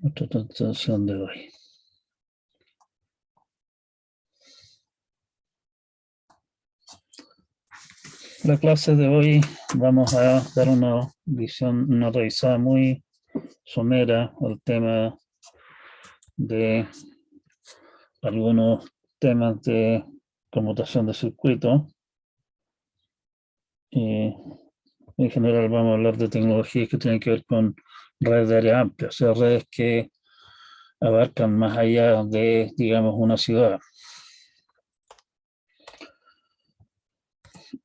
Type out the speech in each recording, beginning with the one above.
Nuestra transacción de hoy. La clase de hoy vamos a dar una visión, una revisada muy somera al tema de algunos temas de conmutación de circuito. En general vamos a hablar de tecnologías que tienen que ver con redes de área amplia, o sea, redes que abarcan más allá de, digamos, una ciudad.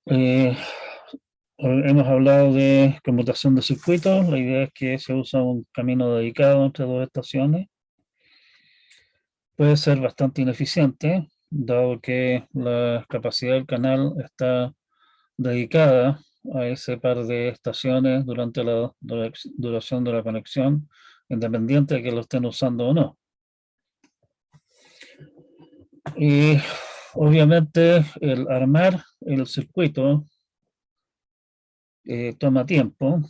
Hemos hablado de conmutación de circuitos. La idea es que se usa un camino dedicado entre dos estaciones. Puede ser bastante ineficiente, dado que la capacidad del canal está dedicada a ese par de estaciones durante la duración de la conexión, independiente de que lo estén usando o no. Y obviamente el armar el circuito toma tiempo,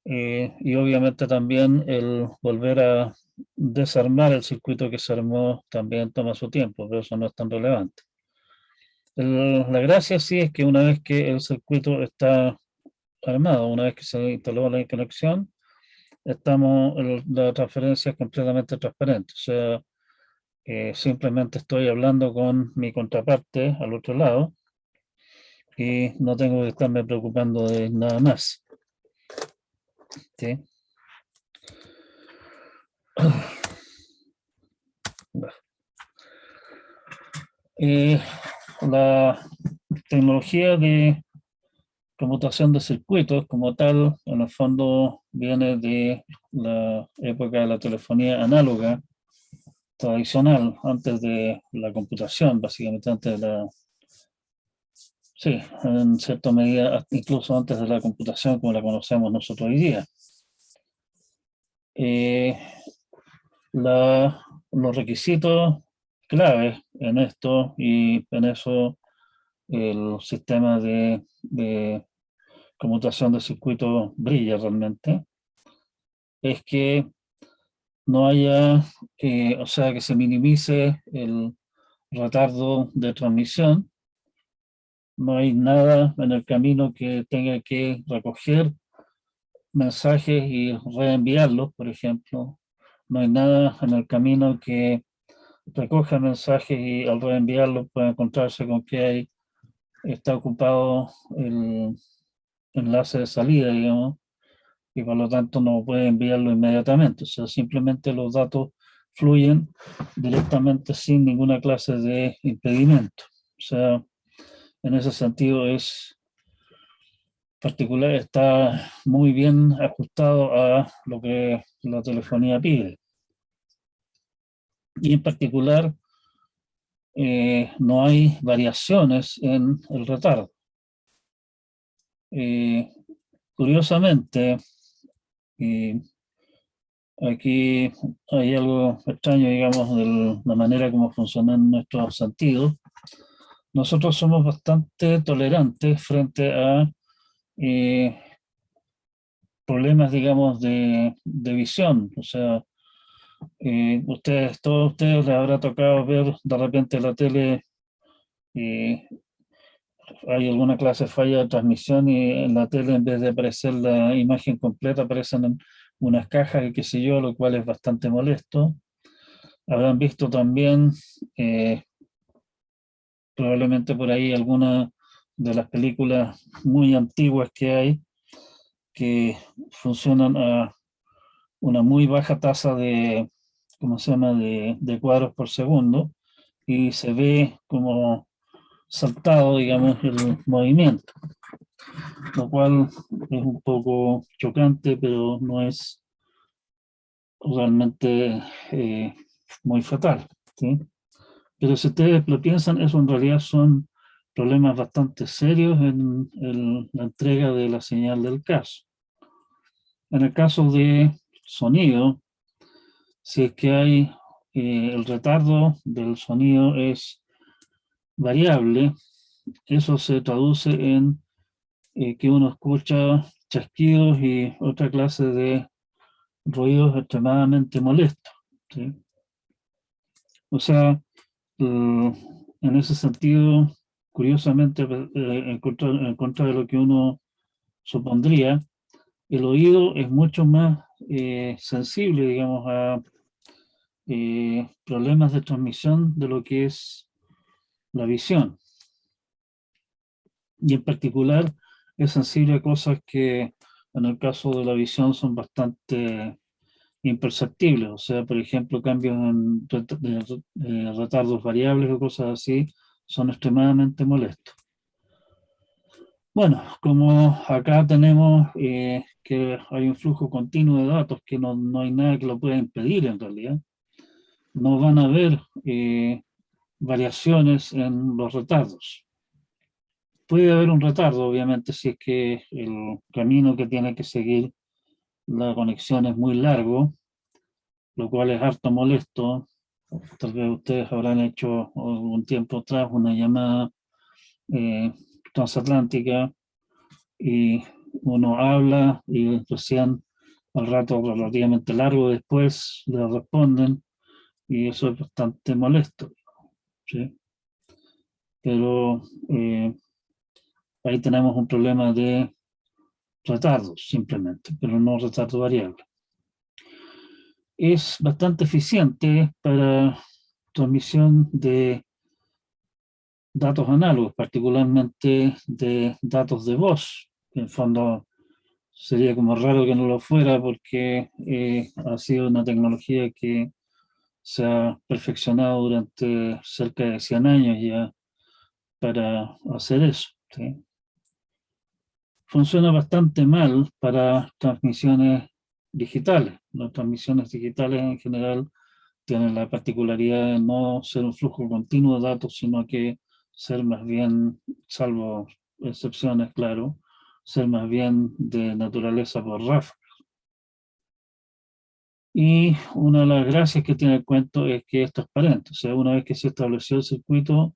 y obviamente también el volver a desarmar el circuito que se armó también toma su tiempo, pero eso no es tan relevante. La gracia sí es que una vez que el circuito está armado, una vez que se instaló la conexión, la transferencia es completamente transparente. O sea, simplemente estoy hablando con mi contraparte al otro lado y no tengo que estarme preocupando de nada más. ¿Sí? La tecnología de computación de circuitos como tal, en el fondo viene de la época de la telefonía análoga tradicional, antes de la computación, básicamente antes de la... Sí, en cierta medida, incluso antes de la computación como la conocemos nosotros hoy día. Los requisitos claves en esto, y en eso el sistema de conmutación de circuitos brilla realmente, es que no haya, o sea, que se minimice el retardo de transmisión. No hay nada en el camino que tenga que recoger mensajes y reenviarlos, por ejemplo. No hay nada en el camino que recoja mensajes y al reenviarlos pueda encontrarse con que está ocupado el enlace de salida, digamos, y por lo tanto no puede enviarlo inmediatamente. O sea, simplemente los datos fluyen directamente sin ninguna clase de impedimento. O sea, en ese sentido es particular, está muy bien ajustado a lo que la telefonía pide. Y en particular, no hay variaciones en el retardo. Curiosamente, aquí hay algo extraño, digamos, de la manera como funcionan nuestros sentidos. Nosotros somos bastante tolerantes frente a problemas, digamos, de visión. O sea, todos ustedes les habrá tocado ver de repente la tele, hay alguna clase de falla de transmisión y en la tele, en vez de aparecer la imagen completa, aparecen unas cajas y qué sé yo, lo cual es bastante molesto. Habrán visto también probablemente por ahí alguna de las películas muy antiguas que hay que funcionan a una muy baja tasa de, ¿cómo se llama?, de cuadros por segundo, y se ve como saltado, digamos, el movimiento, lo cual es un poco chocante, pero no es realmente muy fatal, ¿sí? Pero si ustedes lo piensan, eso en realidad son problemas bastante serios en la entrega de la señal del caso. En el caso de sonido, si es que hay el retardo del sonido es variable, eso se traduce en que uno escucha chasquidos y otra clase de ruidos extremadamente molestos, ¿sí? O sea, en ese sentido, curiosamente, en contra de lo que uno supondría, el oído es mucho más sensible, digamos, a problemas de transmisión de lo que es la visión. Y en particular es sensible a cosas que en el caso de la visión son bastante imperceptibles. O sea, por ejemplo, cambios en retardos variables o cosas así son extremadamente molestos. Bueno, como acá tenemos que hay un flujo continuo de datos que no hay nada que lo pueda impedir en realidad, no van a haber variaciones en los retardos. Puede haber un retardo, obviamente, si es que el camino que tiene que seguir la conexión es muy largo, lo cual es harto molesto. Tal vez ustedes habrán hecho algún tiempo atrás una llamada eh, transatlántica y uno habla y recién al rato relativamente largo después le responden y eso es bastante molesto, ¿sí? Pero ahí tenemos un problema de retardos simplemente, pero no retardo variable. Es bastante eficiente para transmisión de datos análogos, particularmente de datos de voz, que en fondo sería como raro que no lo fuera porque ha sido una tecnología que se ha perfeccionado durante cerca de 100 años ya para hacer eso, ¿sí? Funciona bastante mal para transmisiones digitales. Las transmisiones digitales en general tienen la particularidad de no ser un flujo continuo de datos, sino que ser más bien, salvo excepciones, claro, ser más bien de naturaleza por ráfaga. Y una de las gracias que tiene el cuento es que es transparente, o sea, una vez que se estableció el circuito,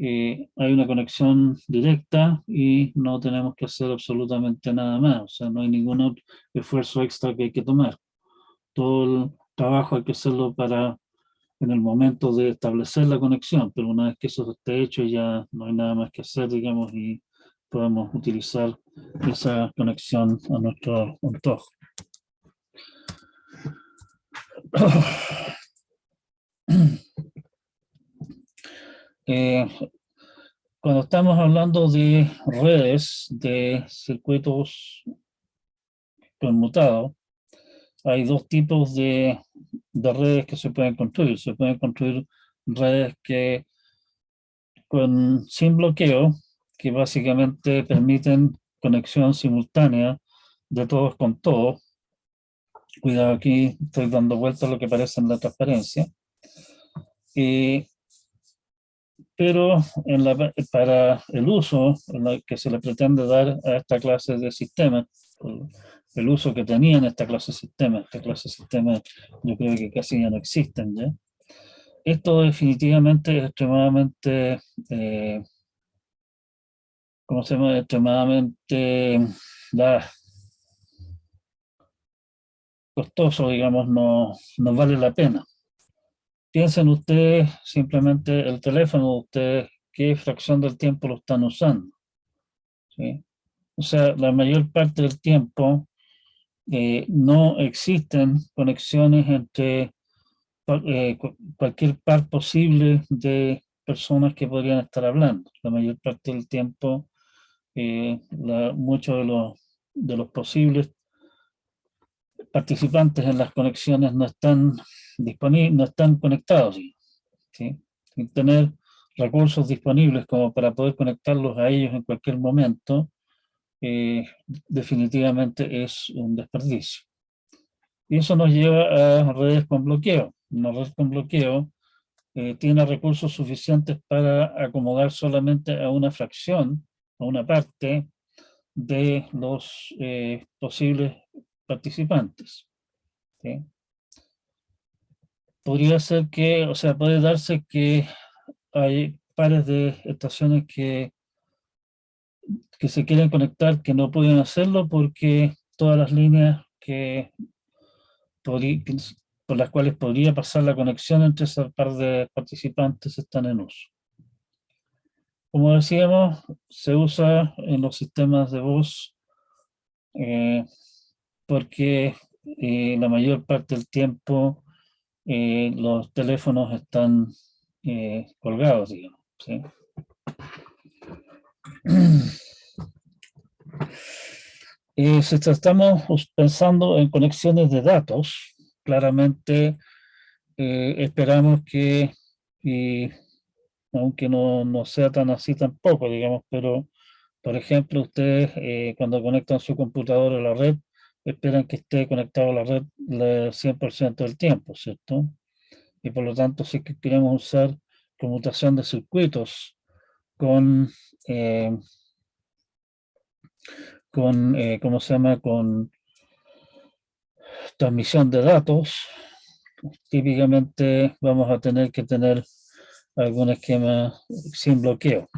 hay una conexión directa y no tenemos que hacer absolutamente nada más, o sea, no hay ningún esfuerzo extra que hay que tomar. Todo el trabajo hay que hacerlo para en el momento de establecer la conexión, pero una vez que eso esté hecho ya no hay nada más que hacer, digamos, y podemos utilizar esa conexión a nuestro antojo. Eh, Cuando estamos hablando de redes, de circuitos conmutados, hay dos tipos de redes que se pueden construir. Se pueden construir redes que sin bloqueo, que básicamente permiten conexión simultánea de todos con todos. Cuidado, aquí estoy dando vuelta a lo que parece en la transparencia. Pero para el uso que se le pretende dar a esta clase de sistemas, el uso que tenían esta clase de sistemas yo creo que casi ya no existen ya. Esto definitivamente es extremadamente, ¿cómo se llama? Extremadamente costoso, digamos, no vale la pena. Piensen ustedes simplemente el teléfono de ustedes, qué fracción del tiempo lo están usando, ¿sí? O sea, la mayor parte del tiempo no existen conexiones entre cualquier par posible de personas que podrían estar hablando. La mayor parte del tiempo, muchos de los posibles participantes en las conexiones no están disponibles, no están conectados, ¿sí? Sin tener recursos disponibles como para poder conectarlos a ellos en cualquier momento, definitivamente es un desperdicio. Y eso nos lleva a redes con bloqueo. Una red con bloqueo tiene recursos suficientes para acomodar solamente a una fracción, a una parte de los posibles participantes, ¿sí? Podría ser que, o sea, puede darse que hay pares de estaciones que se quieren conectar que no pueden hacerlo porque todas las líneas que por las cuales podría pasar la conexión entre ese par de participantes están en uso. Como decíamos, se usa en los sistemas de voz eh, porque la mayor parte del tiempo los teléfonos están colgados, digamos. ¿Sí? Si estamos pensando en conexiones de datos, claramente esperamos que, y aunque no sea tan así tampoco, digamos, pero por ejemplo, ustedes cuando conectan su computador a la red, esperan que esté conectado a la red el 100% del tiempo, ¿cierto? Y por lo tanto, si que queremos usar conmutación de circuitos con, eh, ¿cómo se llama? Con transmisión de datos, típicamente vamos a tener que tener algún esquema sin bloqueo.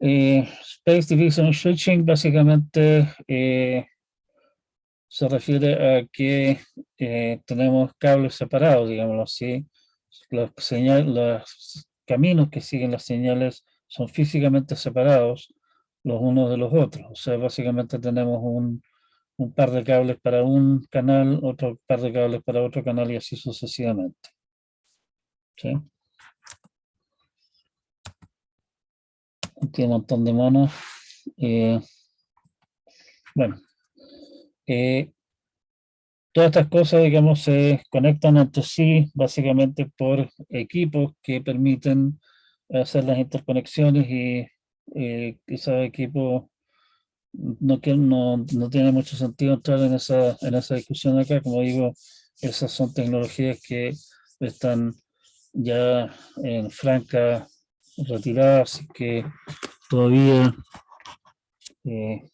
Space Division Switching básicamente se refiere a que tenemos cables separados, digámoslo así. Los caminos que siguen las señales son físicamente separados los unos de los otros. O sea, básicamente tenemos un par de cables para un canal, otro par de cables para otro canal y así sucesivamente. ¿Sí? Aquí hay un montón de monos. Bueno, todas estas cosas, digamos, se conectan entre sí básicamente por equipos que permiten hacer las interconexiones y esos equipos no tiene mucho sentido entrar en esa discusión acá. Como digo, esas son tecnologías que están ya en franca retirada, así que todavía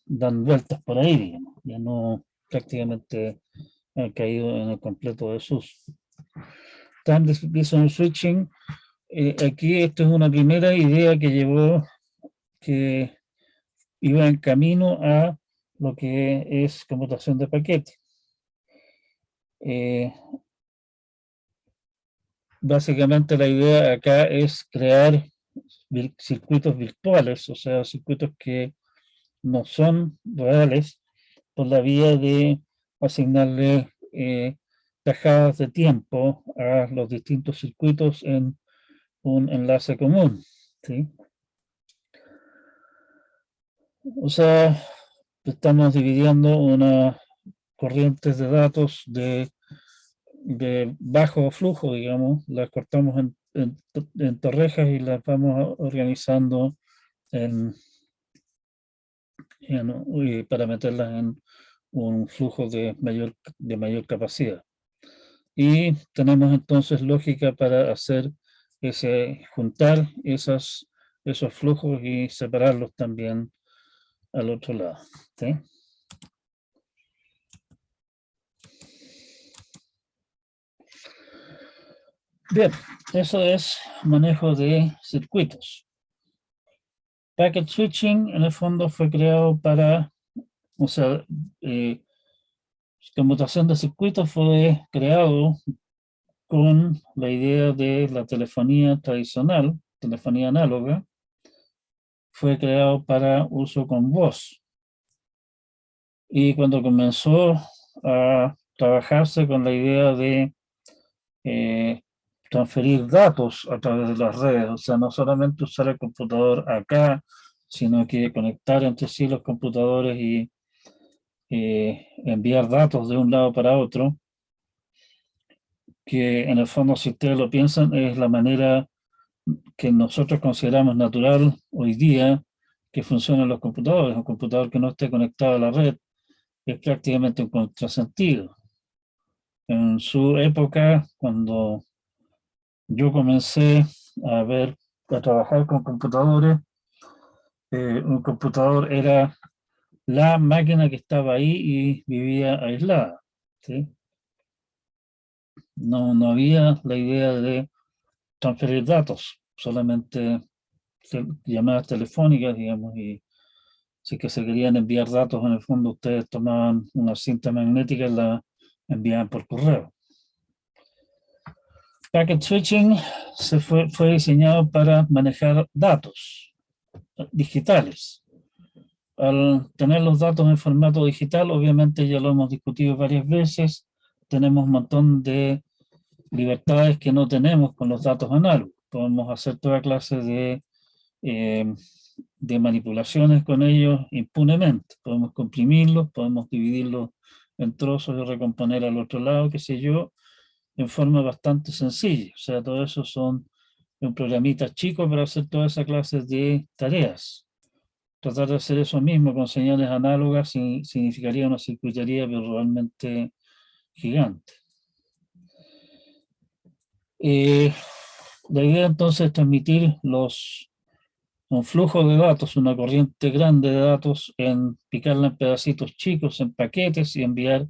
dan vueltas por ahí, digamos, ya no prácticamente han caído en el completo desuso. Time Division Switching, aquí esto es una primera idea que llevó, que iba en camino a lo que es computación de paquete. Básicamente la idea acá es crear circuitos virtuales, o sea, circuitos que no son reales, por la vía de asignarle tajadas de tiempo a los distintos circuitos en un enlace común. ¿Sí? O sea, estamos dividiendo una corrientes de datos de bajo flujo, digamos, las cortamos en torrejas y las vamos organizando en, para meterlas en un flujo de mayor capacidad. Y tenemos entonces lógica para hacer juntar esos flujos y separarlos también al otro lado. ¿Sí? Bien, eso es manejo de circuitos. Packet switching en el fondo fue creado para, o sea, computación de circuitos fue creado con la idea de la telefonía tradicional, telefonía análoga, fue creado para uso con voz. Y cuando comenzó a trabajarse con la idea de transferir datos a través de las redes, o sea, no solamente usar el computador acá, sino que conectar entre sí los computadores y enviar datos de un lado para otro, que en el fondo, si ustedes lo piensan, es la manera que nosotros consideramos natural hoy día que funcionan los computadores. Un computador que no esté conectado a la red es prácticamente un contrasentido. En su época, cuando yo comencé a trabajar con computadores, un computador era la máquina que estaba ahí y vivía aislada. ¿Sí? No había la idea de transferir datos, solamente llamadas telefónicas, digamos, y Si es que se querían enviar datos, en el fondo ustedes tomaban una cinta magnética y la enviaban por correo. Packet switching fue diseñado para manejar datos digitales. Al tener los datos en formato digital, obviamente ya lo hemos discutido varias veces, tenemos un montón de libertades que no tenemos con los datos análogos. Podemos hacer toda clase eh, de manipulaciones con ellos impunemente. Podemos comprimirlos, podemos dividirlos en trozos y recomponer al otro lado, qué sé yo, en forma bastante sencilla. O sea, todo eso son un programita chico para hacer toda esa clase de tareas. Tratar de hacer eso mismo con señales análogas significaría una circuitería pero realmente gigante. La idea entonces es transmitir un flujo de datos, una corriente grande de datos, picarla en pedacitos chicos, en paquetes y enviar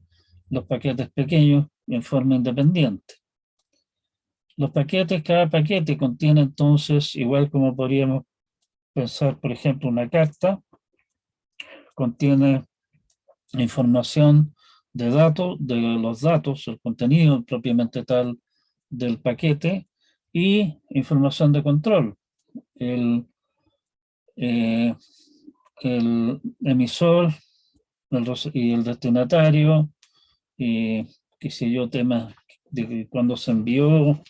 los paquetes pequeños en forma independiente. Los paquetes, cada paquete contiene entonces, igual como podríamos pensar, por ejemplo, una carta, contiene información de datos, de los datos, el contenido propiamente tal del paquete y información de control. El, eh, el emisor y el destinatario, y qué sé yo, temas de cuando se envió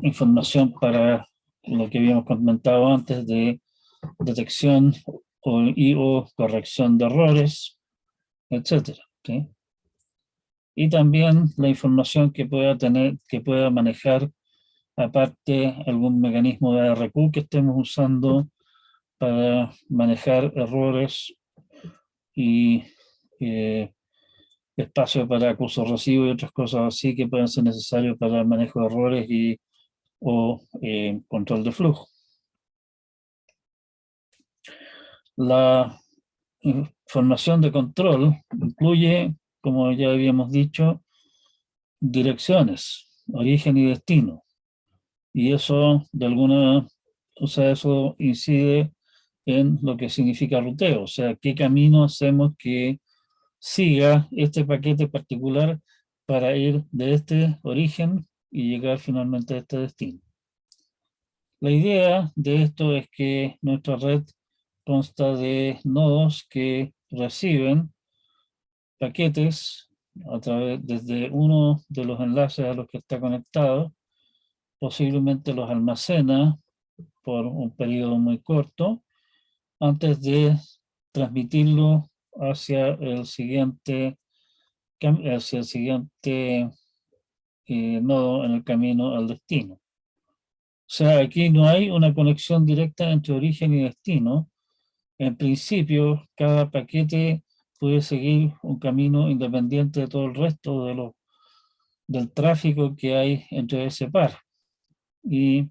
información para lo que habíamos comentado antes de detección o corrección de errores, etcétera, ¿sí? Y también la información que pueda tener, que pueda manejar aparte algún mecanismo de ARQ que estemos usando para manejar errores y espacio para acuso recibo y otras cosas así que pueden ser necesarios para el manejo de errores o control de flujo. La información de control incluye, como ya habíamos dicho, direcciones, origen y destino. Y eso, de alguna, o sea, eso incide en lo que significa ruteo, o sea, qué camino hacemos que siga este paquete particular para ir de este origen y llegar finalmente a este destino. La idea de esto es que nuestra red consta de nodos que reciben paquetes a través desde uno de los enlaces a los que está conectado, posiblemente los almacena por un periodo muy corto antes de transmitirlo hacia el siguiente nodo en el camino al destino. O sea, aquí no hay una conexión directa entre origen y destino. En principio, cada paquete puede seguir un camino independiente de todo el resto del tráfico que hay entre ese par. Y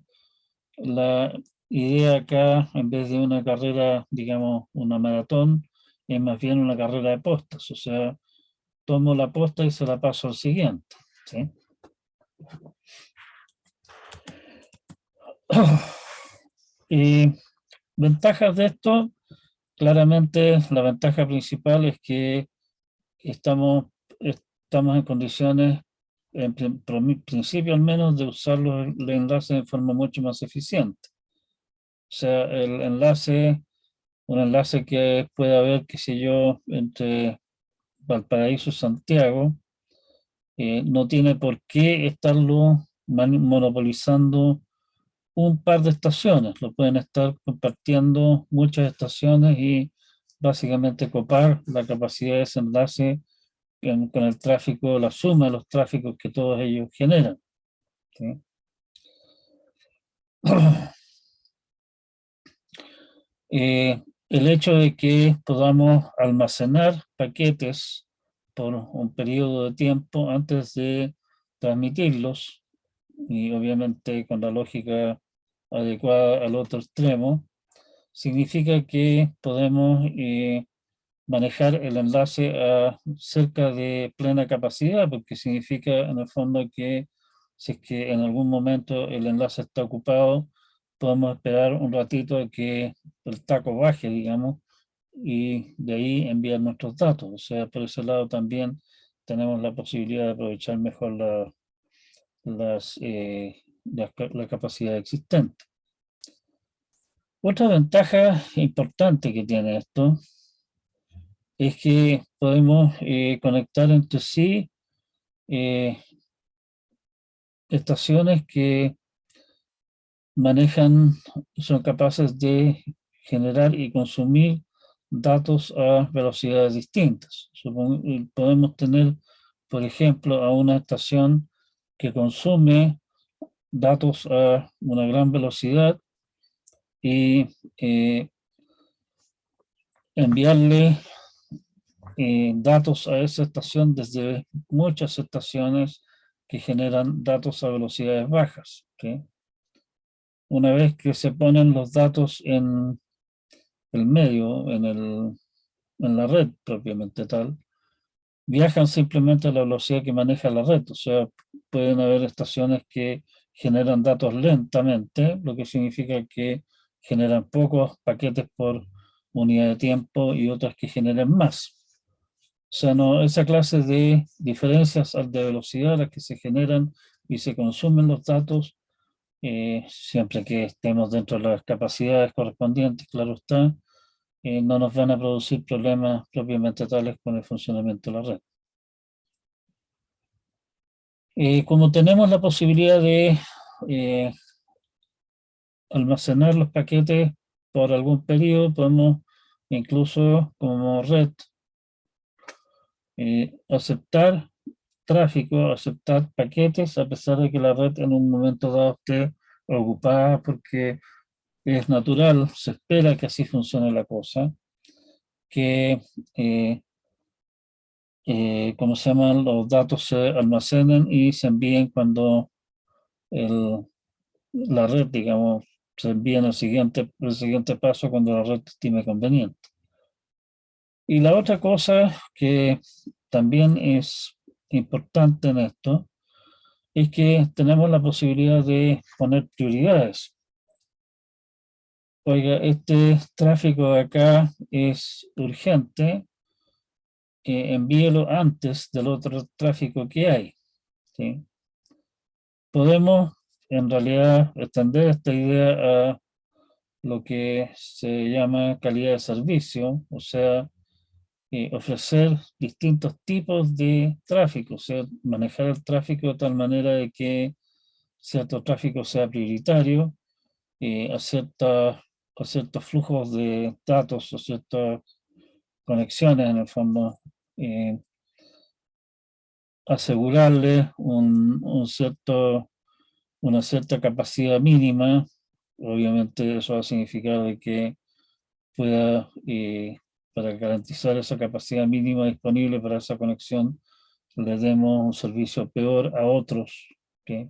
la idea acá, en vez de una carrera, digamos, una maratón, es más bien una carrera de postas. O sea, tomo la posta y se la paso al siguiente, ¿sí? Y ventajas de esto, claramente la ventaja principal es que estamos en condiciones, en principio al menos, de usar los enlaces de forma mucho más eficiente. O sea, un enlace que pueda haber, qué sé yo, entre Valparaíso y Santiago, no tiene por qué estarlo monopolizando un par de estaciones, lo pueden estar compartiendo muchas estaciones y básicamente copar la capacidad de ese enlace con el tráfico, la suma de los tráficos que todos ellos generan, ¿sí? El hecho de que podamos almacenar paquetes por un periodo de tiempo antes de transmitirlos, y obviamente con la lógica adecuada al otro extremo, significa que podemos manejar el enlace a cerca de plena capacidad, porque significa en el fondo que si es que en algún momento el enlace está ocupado, podemos esperar un ratito a que el taco baje, digamos, y de ahí enviar nuestros datos. O sea, por ese lado también tenemos la posibilidad de aprovechar mejor la capacidad existente. Otra ventaja importante que tiene esto es que podemos conectar entre sí eh, estaciones que manejan, son capaces de generar y consumir datos a velocidades distintas. Podemos tener, por ejemplo, a una estación que consume datos a una gran velocidad y enviarle datos a esa estación desde muchas estaciones que generan datos a velocidades bajas. ¿Okay? Una vez que se ponen los datos en el medio, en la red propiamente tal, viajan simplemente a la velocidad que maneja la red. O sea, pueden haber estaciones que generan datos lentamente, lo que significa que generan pocos paquetes por unidad de tiempo y otras que generen más. O sea, no, esa clase de diferencias de velocidad a las que se generan y se consumen los datos, siempre que estemos dentro de las capacidades correspondientes, claro está, no nos van a producir problemas propiamente tales con el funcionamiento de la red. Como tenemos la posibilidad de eh, almacenar los paquetes por algún periodo, podemos incluso como red aceptar tráfico, aceptar paquetes, a pesar de que la red en un momento dado esté ocupada, porque es natural, se espera que así funcione la cosa, que ¿cómo se llaman? Los datos se almacenen y se envíen cuando la red, digamos, se envía en el siguiente paso cuando la red estime conveniente. Y la otra cosa que también es importante en esto es que tenemos la posibilidad de poner prioridades. Oiga, este tráfico de acá es urgente, envíelo antes del otro tráfico que hay. ¿Sí? Podemos en realidad extender esta idea a lo que se llama calidad de servicio, o sea, ofrecer distintos tipos de tráfico, o sea, manejar el tráfico de tal manera de que cierto tráfico sea prioritario, a ciertos flujos de datos o ciertas conexiones en el fondo, eh, asegurarle una cierta capacidad mínima. Obviamente eso va a significar de que pueda, para garantizar esa capacidad mínima disponible para esa conexión, le demos un servicio peor a otros, ¿okay?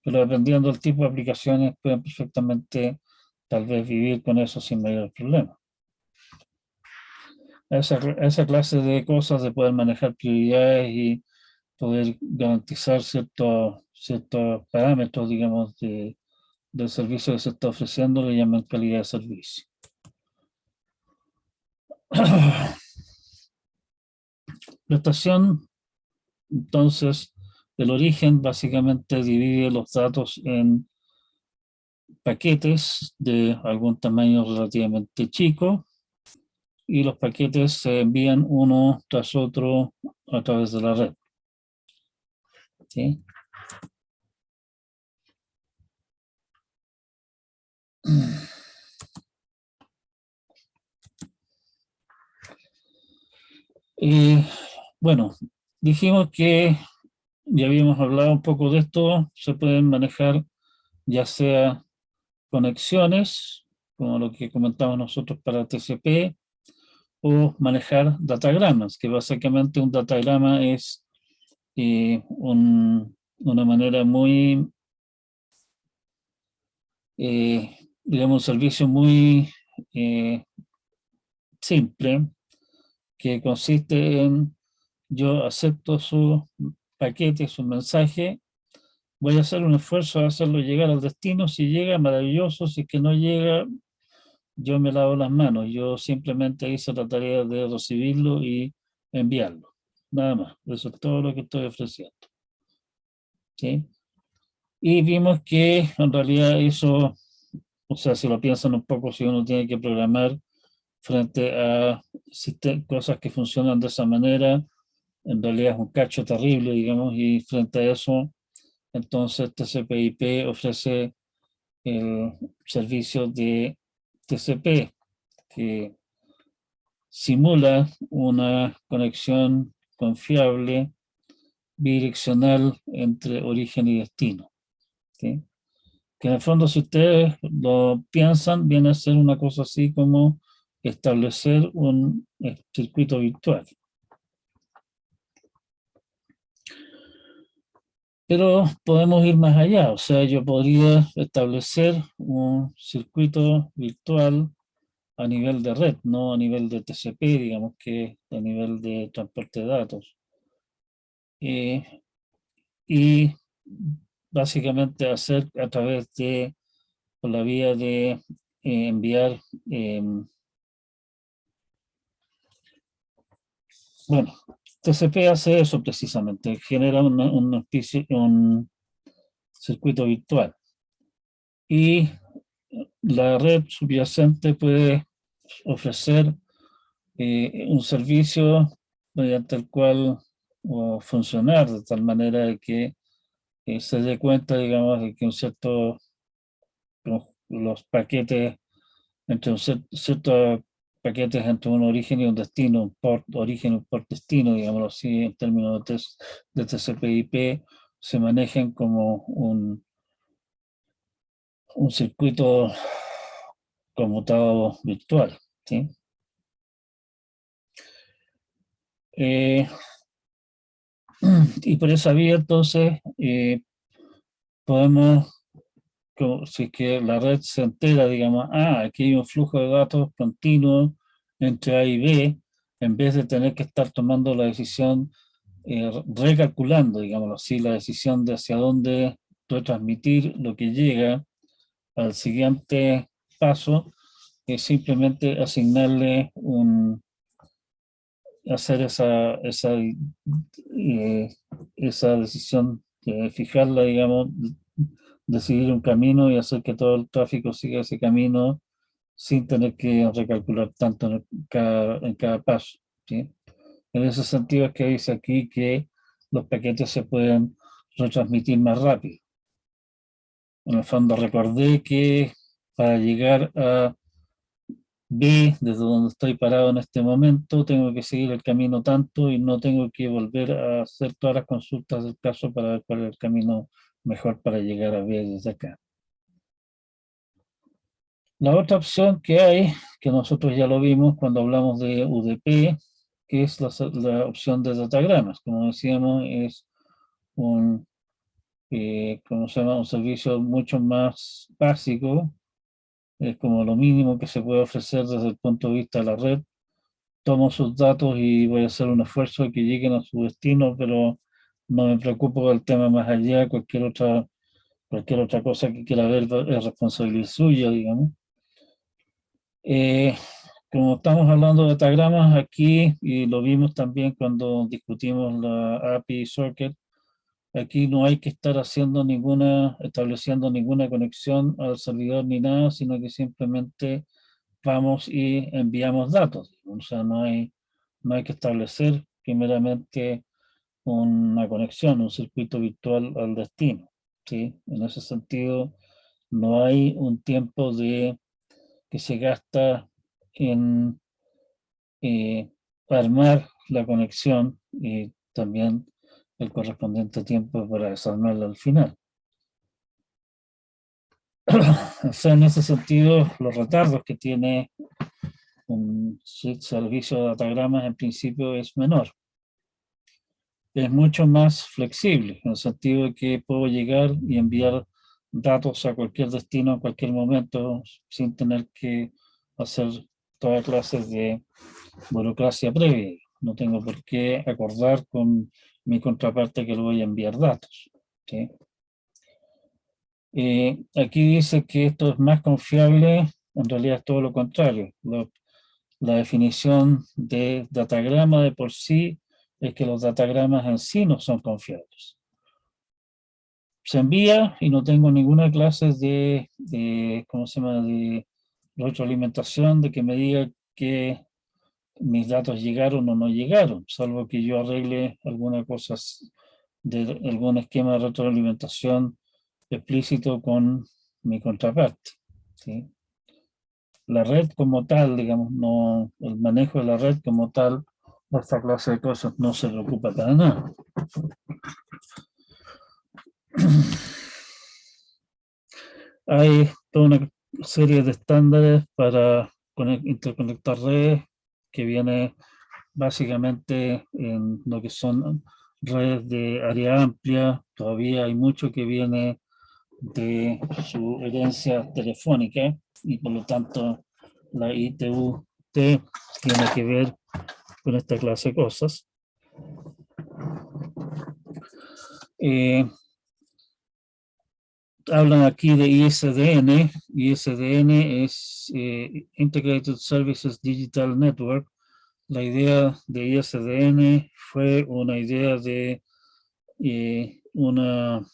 Pero dependiendo del tipo de aplicaciones, pueden perfectamente tal vez vivir con eso sin mayor problema. Esa clase de cosas de poder manejar prioridades y poder garantizar ciertos parámetros, digamos, del servicio que se está ofreciendo, le llaman calidad de servicio. La estación, entonces, el origen básicamente divide los datos en paquetes de algún tamaño relativamente chico y los paquetes se envían uno tras otro a través de la red. ¿Sí? Bueno, dijimos que ya habíamos hablado un poco de esto, se pueden manejar ya sea conexiones, como lo que comentamos nosotros para TCP, o manejar datagramas, que básicamente un datagrama es una manera muy, digamos, un servicio muy simple, que consiste en yo acepto su paquete, su mensaje, voy a hacer un esfuerzo de hacerlo llegar al destino, si llega, maravilloso, si es que no llega, yo me lavo las manos, yo simplemente hice la tarea de recibirlo y enviarlo, nada más, eso es todo lo que estoy ofreciendo, ¿sí? Y vimos que en realidad eso, o sea, si lo piensan un poco, si uno tiene que programar frente a cosas que funcionan de esa manera, en realidad es un cacho terrible, digamos, y frente a eso, entonces TCP/IP ofrece el servicio de TCP, que simula una conexión confiable bidireccional entre origen y destino, ¿sí? Que en el fondo, si ustedes lo piensan, viene a ser una cosa así como establecer un circuito virtual. Pero podemos ir más allá, o sea, yo podría establecer un circuito virtual a nivel de red, no a nivel de TCP, digamos que a nivel de transporte de datos. Y básicamente hacer a través de, por la vía de enviar, bueno, TCP hace eso precisamente, genera un circuito virtual. Y la red subyacente puede ofrecer un servicio mediante el cual o funcionar de tal manera de que se dé cuenta, digamos, de que un cierto, los paquetes, entre ciertos paquetes entre un origen y un destino, un port origen y un port destino, digámoslo así, en términos de TCP/IP, se manejen como un circuito conmutado virtual, ¿sí? Eh, y por esa vía, entonces, podemos, si es que la red se entera, digamos, aquí hay un flujo de datos continuo entre A y B, en vez de tener que estar tomando la decisión, recalculando, digámoslo así, la decisión de hacia dónde retransmitir lo que llega al siguiente paso, es simplemente asignarle hacer esa decisión, fijarla, digamos, decidir un camino y hacer que todo el tráfico siga ese camino sin tener que recalcular tanto en cada paso, ¿sí? En ese sentido es que dice aquí que los paquetes se pueden retransmitir más rápido. En el fondo recordé que para llegar a B, desde donde estoy parado en este momento, tengo que seguir el camino tanto y no tengo que volver a hacer todas las consultas del caso para ver cuál es el camino mejor para llegar a B desde acá. La otra opción que hay, que nosotros ya lo vimos cuando hablamos de UDP, es la opción de datagramas. Como decíamos, es un, ¿cómo se llama? Un servicio mucho más básico, es como lo mínimo que se puede ofrecer desde el punto de vista de la red. Tomo sus datos y voy a hacer un esfuerzo de que lleguen a su destino, pero no me preocupo del tema más allá, cualquier otra cosa que quiera ver es responsabilidad suya, digamos. Eh, Como estamos hablando de datagramas aquí, y lo vimos también cuando discutimos la API Circuit, aquí no hay que estar estableciendo ninguna conexión al servidor ni nada, sino que simplemente vamos y enviamos datos. O sea, no hay que establecer primeramente una conexión, un circuito virtual al destino, ¿sí? En ese sentido, no hay un tiempo que se gasta en armar la conexión y también el correspondiente tiempo para desarmarla al final. O sea, en ese sentido, los retardos que tiene un servicio de datagramas en principio es menor. Es mucho más flexible, en el sentido de que puedo llegar y enviar datos a cualquier destino en cualquier momento sin tener que hacer toda clase de burocracia previa. No tengo por qué acordar con mi contraparte que le voy a enviar datos, ¿sí? Aquí dice que esto es más confiable en realidad es todo lo contrario. La definición de datagrama de por sí es que los datagramas en sí no son confiables. Se envía y no tengo ninguna clase ¿cómo se llama?, de retroalimentación de que me diga que mis datos llegaron o no llegaron, salvo que yo arregle alguna cosa de algún esquema de retroalimentación explícito con mi contraparte, ¿sí? La red como tal, digamos, no, el manejo de la red como tal, de esta clase de cosas no se preocupa para nada. Hay toda una serie de estándares para interconectar redes que viene básicamente en lo que son redes de área amplia. Todavía hay mucho que viene de su herencia telefónica y por lo tanto la ITU-T tiene que ver con esta clase de cosas. Hablan aquí de ISDN. ISDN es Integrated Services Digital Network. La idea de ISDN fue una idea de una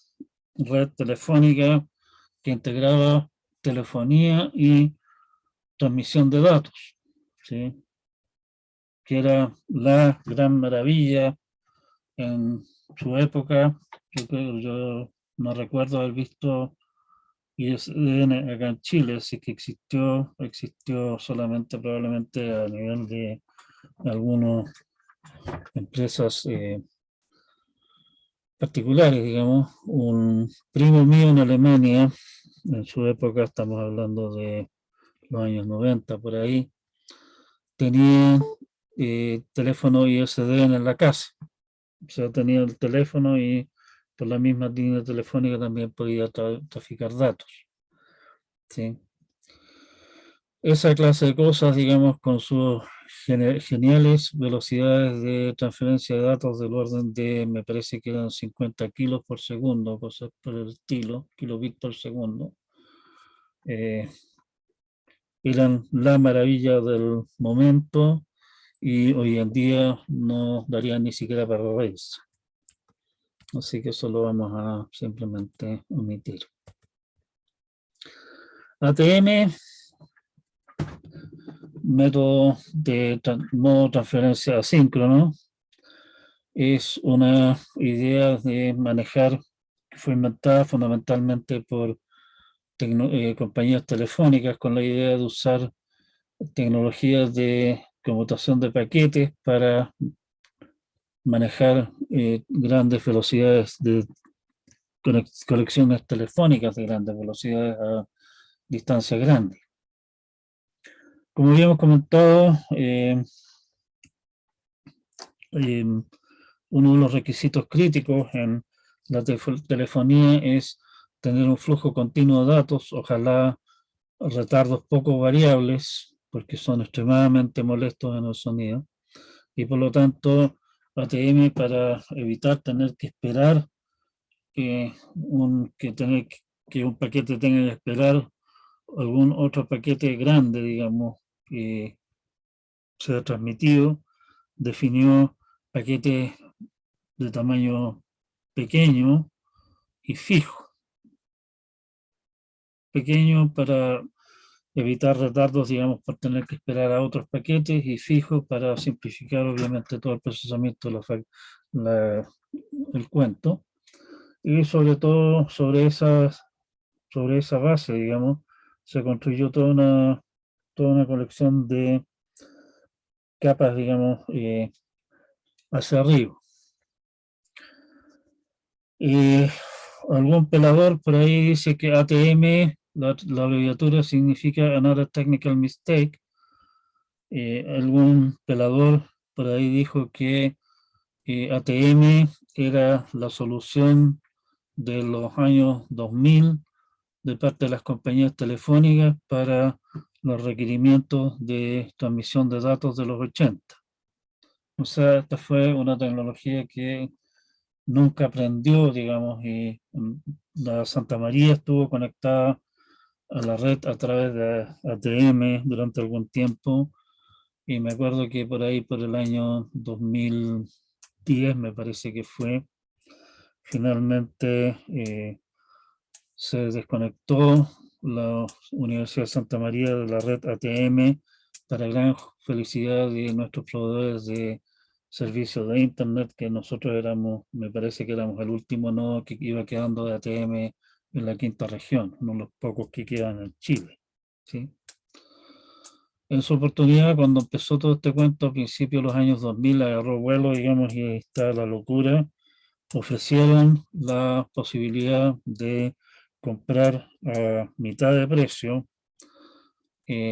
red telefónica que integraba telefonía y transmisión de datos, ¿sí? Que era la gran maravilla en su época. Yo no recuerdo haber visto ISDN acá en Chile, así que existió solamente probablemente a nivel de algunas empresas particulares, digamos. Un primo mío en Alemania, en su época, estamos hablando de los años 90 por ahí, tenía teléfono ISDN en la casa. O sea, tenía el teléfono y por la misma línea telefónica también podía traficar datos, ¿sí? Esa clase de cosas, digamos, con sus geniales velocidades de transferencia de datos del orden de, me parece que eran 50 kilos por segundo, cosas por el estilo, kilobits por segundo, eran la maravilla del momento y hoy en día no darían ni siquiera para reírse. Así que eso lo vamos a simplemente omitir. ATM, método de modo transferencia asíncrono, es una idea de manejar que fue inventada fundamentalmente por compañías telefónicas con la idea de usar tecnologías de conmutación de paquetes para manejar grandes velocidades de conexiones telefónicas de grandes velocidades a distancia grande. Como habíamos comentado, uno de los requisitos críticos en la telefonía es tener un flujo continuo de datos, ojalá retardos poco variables, porque son extremadamente molestos en el sonido, y por lo tanto ATM, para evitar tener que esperar que un paquete tenga que esperar algún otro paquete grande, digamos, que sea transmitido, definió paquetes de tamaño pequeño y fijo. Pequeño para evitar retardos, digamos, por tener que esperar a otros paquetes, y fijo para simplificar obviamente todo el procesamiento de el cuento. Y sobre todo sobre esa base, digamos, se construyó toda una colección de capas, digamos, hacia arriba. Algún pelador por ahí dice que ATM, la abreviatura significa Another Technical Mistake. Algún pelador por ahí dijo que ATM era la solución de los años 2000 de parte de las compañías telefónicas para los requerimientos de transmisión de datos de los 80. O sea, esta fue una tecnología que nunca aprendió, digamos, y la Santa María estuvo conectada a la red a través de ATM durante algún tiempo, y me acuerdo que por ahí, por el año 2010, me parece que fue, finalmente se desconectó la Universidad de Santa María de la red ATM, para gran felicidad de nuestros proveedores de servicios de Internet, que nosotros éramos, me parece que éramos el último nodo que iba quedando de ATM en la quinta región, uno de los pocos que quedan en Chile, ¿sí? En su oportunidad, cuando empezó todo este cuento a principios de los años 2000, agarró vuelo, digamos, y ahí está la locura. Ofrecieron la posibilidad de comprar a mitad de precio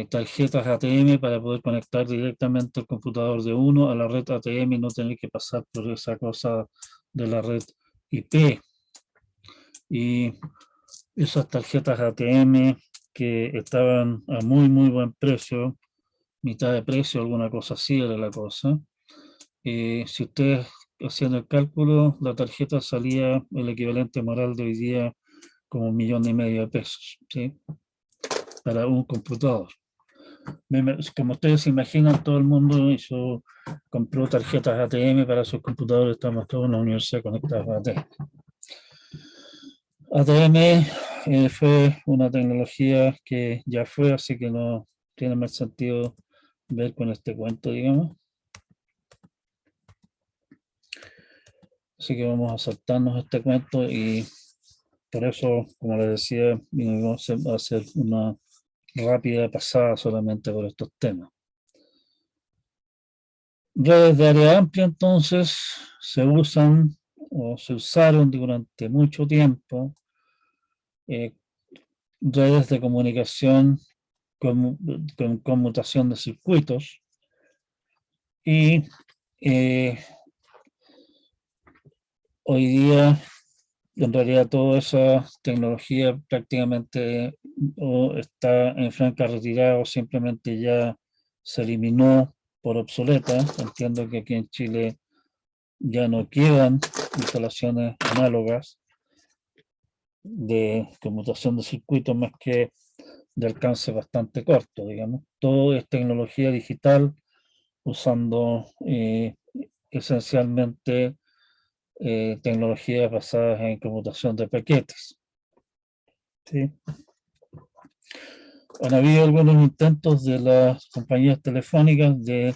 tarjetas ATM para poder conectar directamente el computador de uno a la red ATM y no tener que pasar por esa cosa de la red IP. Y esas tarjetas ATM que estaban a muy, muy buen precio, mitad de precio, alguna cosa así era la cosa. Si ustedes hacían el cálculo, la tarjeta salía el equivalente moral de hoy día como 1,5 millones de pesos, ¿sí? Para un computador. Como ustedes se imaginan, todo el mundo compró tarjetas ATM para sus computadores. Estamos todos en la universidad conectados a ATM. ATM fue una tecnología que ya fue, así que no tiene más sentido ver con este cuento, digamos. Así que vamos a saltarnos este cuento, y por eso, como les decía, vamos a hacer una rápida pasada solamente por estos temas. Redes de área amplia, entonces, se usan o se usaron durante mucho tiempo redes de comunicación con conmutación de circuitos, y hoy día, en realidad, toda esa tecnología prácticamente o está en franca retirada o simplemente ya se eliminó por obsoleta. Entiendo que aquí en Chile ya no quedan instalaciones análogas de conmutación de circuitos más que de alcance bastante corto, digamos. Todo es tecnología digital usando esencialmente tecnologías basadas en computación de paquetes, ¿sí? Han habido algunos intentos de las compañías telefónicas de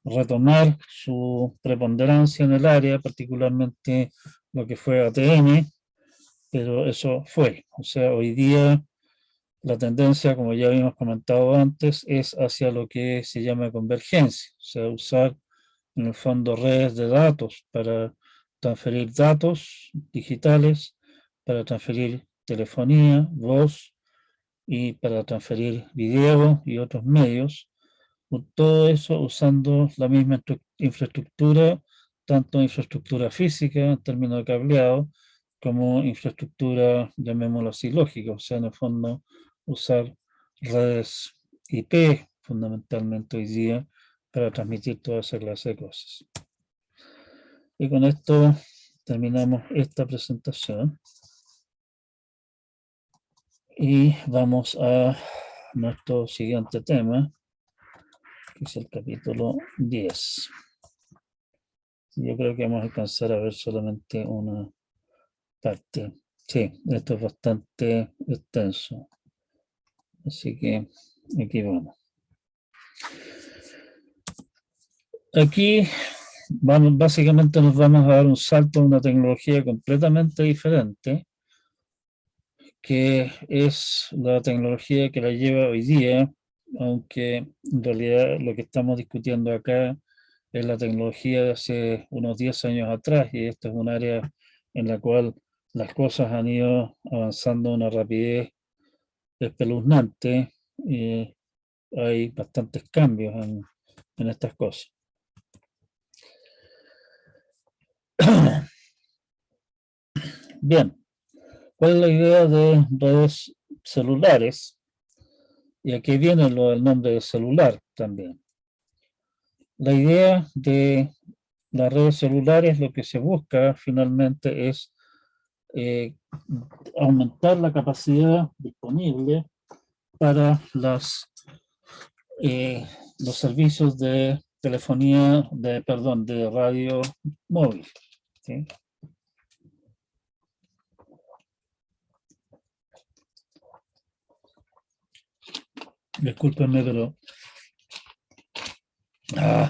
retomar su preponderancia en el área, particularmente lo que fue ATM, pero eso fue. O sea, hoy día la tendencia, como ya habíamos comentado antes, es hacia lo que se llama convergencia, o sea, usar en el fondo redes de datos para transferir datos digitales, para transferir telefonía, voz, y para transferir video y otros medios. Todo eso usando la misma infraestructura, tanto infraestructura física en términos de cableado, como infraestructura, llamémoslo así, lógica, o sea, en el fondo usar redes IP fundamentalmente hoy día para transmitir toda esa clase de cosas. Y con esto terminamos esta presentación y vamos a nuestro siguiente tema, que es el capítulo 10. Yo creo que vamos a alcanzar a ver solamente una parte. Sí, esto es bastante extenso. Así que aquí vamos. Aquí básicamente nos vamos a dar un salto a una tecnología completamente diferente, que es la tecnología que la lleva hoy día, aunque en realidad lo que estamos discutiendo acá es la tecnología de hace unos 10 años atrás, y esto es un área en la cual las cosas han ido avanzando a una rapidez espeluznante, y hay bastantes cambios en estas cosas. Bien, ¿cuál es la idea de redes celulares? Y aquí viene el nombre de celular también. La idea de las redes celulares, lo que se busca finalmente es aumentar la capacidad disponible para los servicios de telefonía, de radio móvil. ¿Sí? Discúlpenme, pero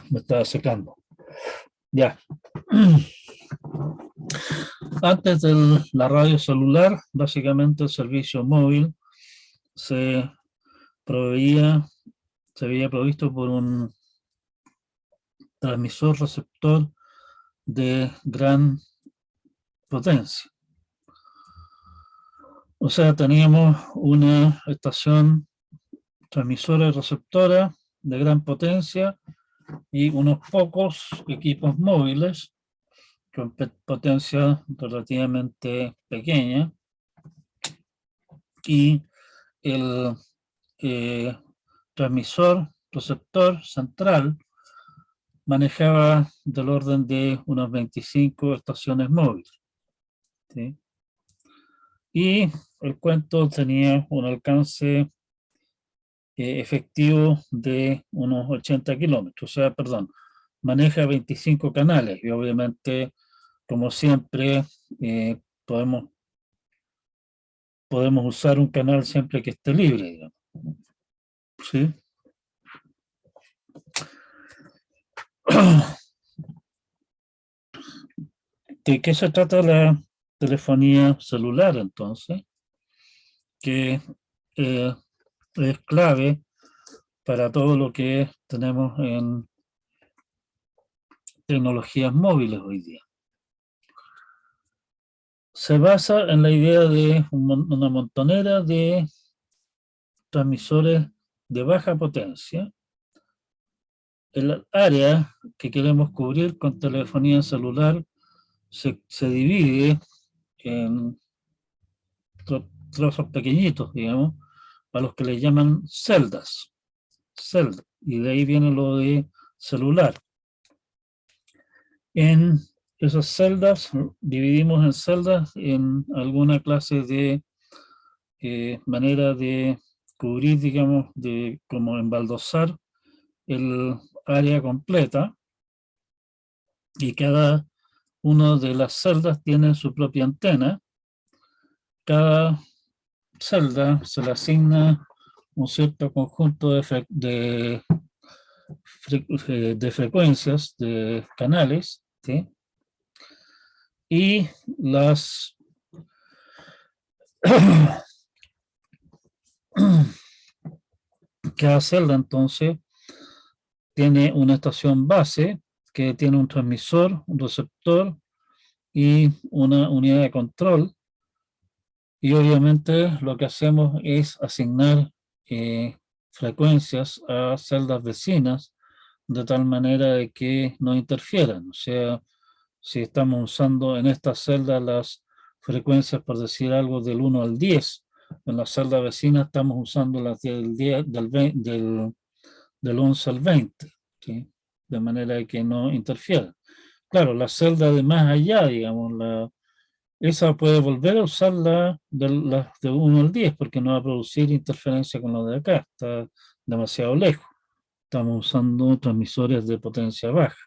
me estaba secando. Ya. Antes de la radio celular, básicamente el servicio móvil se proveía, se había provisto por un transmisor receptor de gran potencia. O sea, teníamos una estación transmisora y receptora de gran potencia y unos pocos equipos móviles con potencia relativamente pequeña, y el transmisor receptor central manejaba del orden de unas 25 estaciones móviles. ¿Sí? Y el cuento tenía un alcance efectivo de unos 80 kilómetros, o sea, perdón, maneja 25 canales y obviamente, como siempre, podemos usar un canal siempre que esté libre, digamos. ¿Sí? ¿De qué se trata la telefonía celular entonces? Que es clave para todo lo que tenemos en tecnologías móviles hoy día. Se basa en la idea de una montonera de transmisores de baja potencia. El área que queremos cubrir con telefonía celular se divide en trozos pequeñitos, digamos, a los que le llaman celdas. Y de ahí viene lo de celular. En esas celdas, dividimos en celdas en alguna clase de manera de cubrir, digamos, de como embaldosar el área completa, y cada una de las celdas tiene su propia antena. Cada celda se le asigna un cierto conjunto de frecuencias, de canales, ¿sí? Y cada celda entonces tiene una estación base que tiene un transmisor, un receptor y una unidad de control. Y obviamente lo que hacemos es asignar frecuencias a celdas vecinas de tal manera de que no interfieran. O sea, si estamos usando en esta celda las frecuencias, por decir algo, del 1 al 10, en la celda vecina estamos usando las del 11 al 20, ¿sí? De manera de que no interfieran. Claro, la celda de más allá, digamos, esa puede volver a usarla de 1 al 10 porque no va a producir interferencia con lo de acá, está demasiado lejos. Estamos usando transmisores de potencia baja.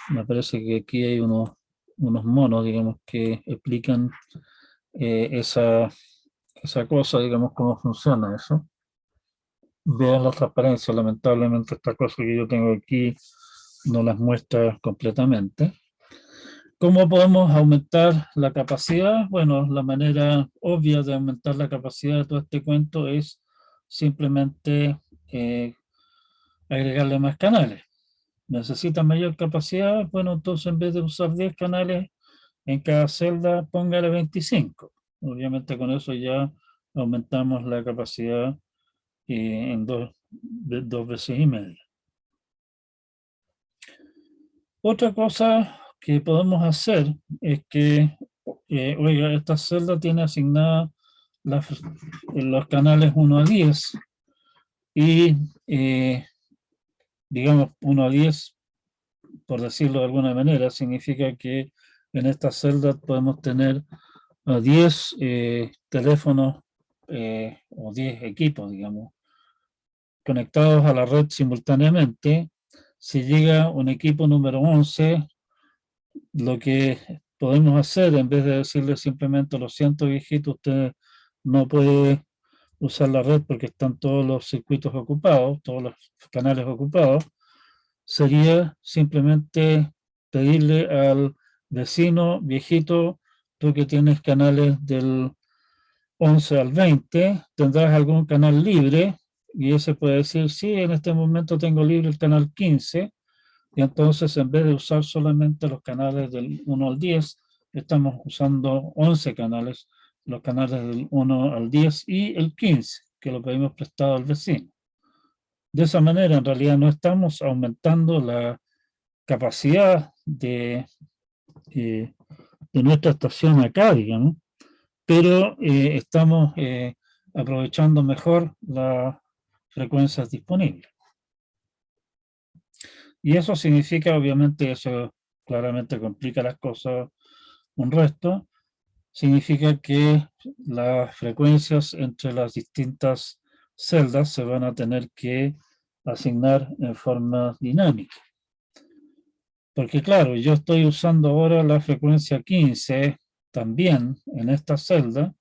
Me parece que aquí hay unos monos, digamos, que explican esa cosa, digamos, cómo funciona eso. Vean la transparencia, lamentablemente esta cosa que yo tengo aquí no las muestra completamente. ¿Cómo podemos aumentar la capacidad? Bueno, la manera obvia de aumentar la capacidad de todo este cuento es simplemente agregarle más canales. ¿Necesita mayor capacidad? Bueno, entonces en vez de usar 10 canales en cada celda, póngale 25. Obviamente con eso ya aumentamos la capacidad en dos veces y media. Otra cosa que podemos hacer es que, oiga, esta celda tiene asignadas los canales 1 a 10 y, digamos, 1 a 10, por decirlo de alguna manera, significa que en esta celda podemos tener a 10 teléfonos o 10 equipos, digamos, conectados a la red simultáneamente. Si llega un equipo número 11, lo que podemos hacer, en vez de decirle simplemente, lo siento viejito, usted no puede usar la red porque están todos los circuitos ocupados, todos los canales ocupados, sería simplemente pedirle al vecino viejito, tú que tienes canales del 11 al 20, tendrás algún canal libre, y ese puede decir, sí, en este momento tengo libre el canal 15, y entonces en vez de usar solamente los canales del 1 al 10, estamos usando 11 canales, los canales del 1 al 10 y el 15, que lo pedimos prestado al vecino. De esa manera, en realidad, no estamos aumentando la capacidad de nuestra estación acá, digamos, pero estamos aprovechando mejor las frecuencias disponibles. Y eso significa, obviamente, eso claramente complica las cosas un resto, significa que las frecuencias entre las distintas celdas se van a tener que asignar en forma dinámica. Porque claro, yo estoy usando ahora la frecuencia 15 también en esta celda,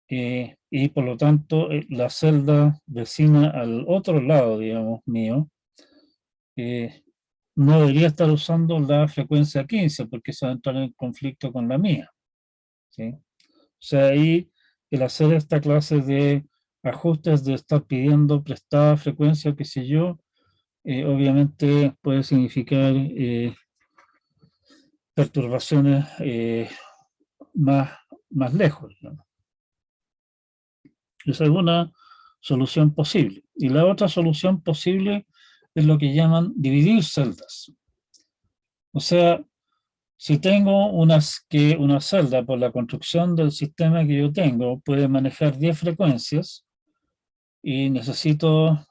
y por lo tanto la celda vecina al otro lado, digamos, mío, no debería estar usando la frecuencia 15 porque se va a entrar en conflicto con la mía, ¿sí? O sea, ahí el hacer esta clase de ajustes de estar pidiendo prestada frecuencia, qué sé yo, obviamente puede significar perturbaciones más, más lejos, ¿no? Esa es una solución posible. Y la otra solución posible es lo que llaman dividir celdas. O sea, si tengo una celda por la construcción del sistema que yo tengo, puede manejar 10 frecuencias y necesito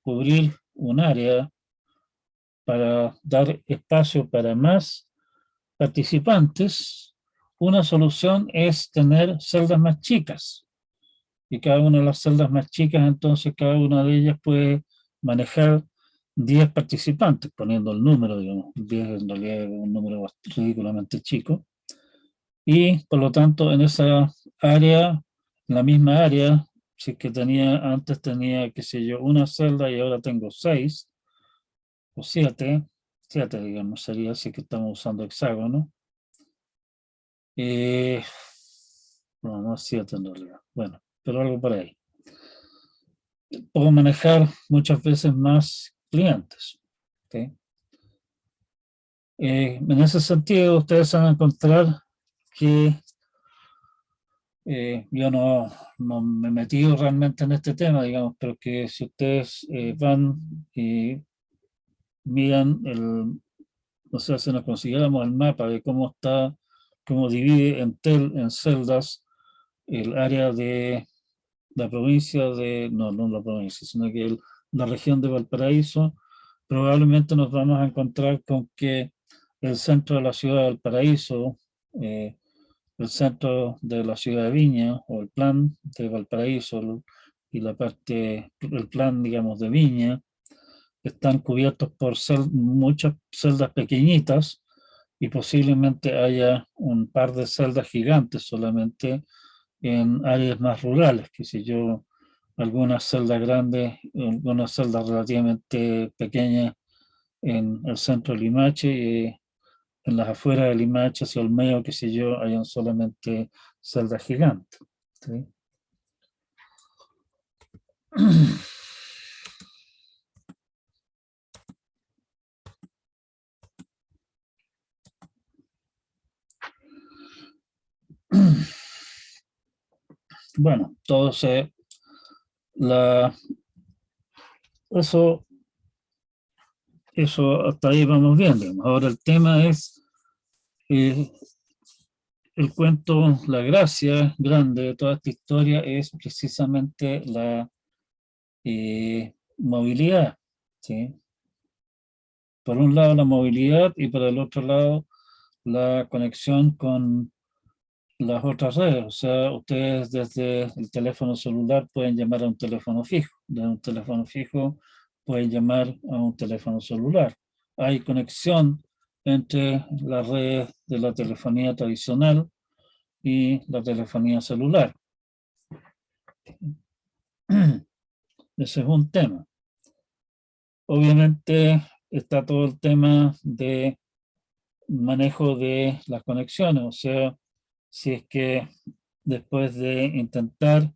cubrir un área para dar espacio para más participantes, una solución es tener celdas más chicas. Y cada una de las celdas más chicas, entonces cada una de ellas puede manejar 10 participantes, poniendo el número, digamos, 10 en realidad es un número ridículamente chico. Y por lo tanto, en esa área, en la misma área, si es que antes tenía, qué sé yo, una celda y ahora tengo 6 o 7 digamos, sería si es que estamos usando hexágono. No, no es 7 en realidad. Bueno, pero algo por ahí. Puedo manejar muchas veces más clientes. ¿Okay? En ese sentido, ustedes van a encontrar que yo no me he metido realmente en este tema, digamos, pero que si ustedes van y miran o sea, si nos consiguiéramos el mapa de cómo está, cómo divide en celdas el área de la provincia no la provincia, sino que la región de Valparaíso, probablemente nos vamos a encontrar con que el centro de la ciudad de Valparaíso, el centro de la ciudad de Viña, o el plan de Valparaíso y el plan, digamos, de Viña, están cubiertos por muchas celdas pequeñitas y posiblemente haya un par de celdas gigantes solamente en áreas más rurales, que si yo, algunas celdas grandes, algunas celdas relativamente pequeñas en el centro de Limache y en las afueras de Limache, hacia el medio, que si yo, hayan solamente celdas gigantes. ¿Sí? Bueno, entonces, eso, eso hasta ahí vamos bien, digamos. Ahora el tema es eh, el cuento, la gracia grande de toda esta historia es precisamente la movilidad, ¿sí? Por un lado la movilidad y por el otro lado la conexión con las otras redes. O sea, ustedes desde el teléfono celular pueden llamar a un teléfono fijo. De un teléfono fijo pueden llamar a un teléfono celular. Hay conexión entre las redes de la telefonía tradicional y la telefonía celular. Ese es un tema. Obviamente está todo el tema de manejo de las conexiones, o sea, si es que después de intentar